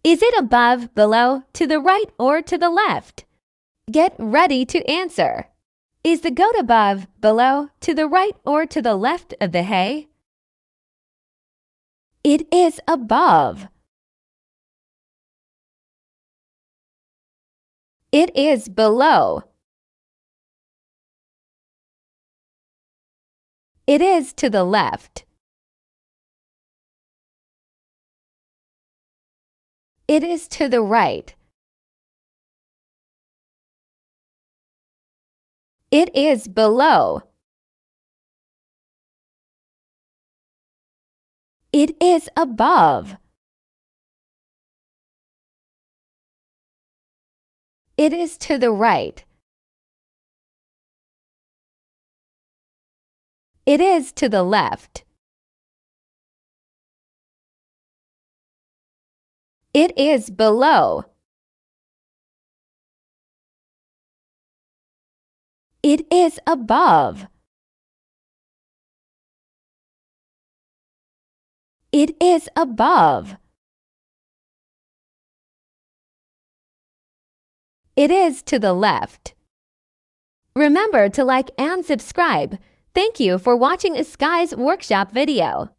Is it above, below, to the right, or to the left? Get ready to answer. Is the goat above, below, to the right, or to the left of the hay? It is above. It is below. It is to the left. It is to the right. It is below. It is above. It is to the right. It is to the left. It is below. It is above. It is above. It is to the left. Remember to like and subscribe. Thank you for watching Skye's workshop video.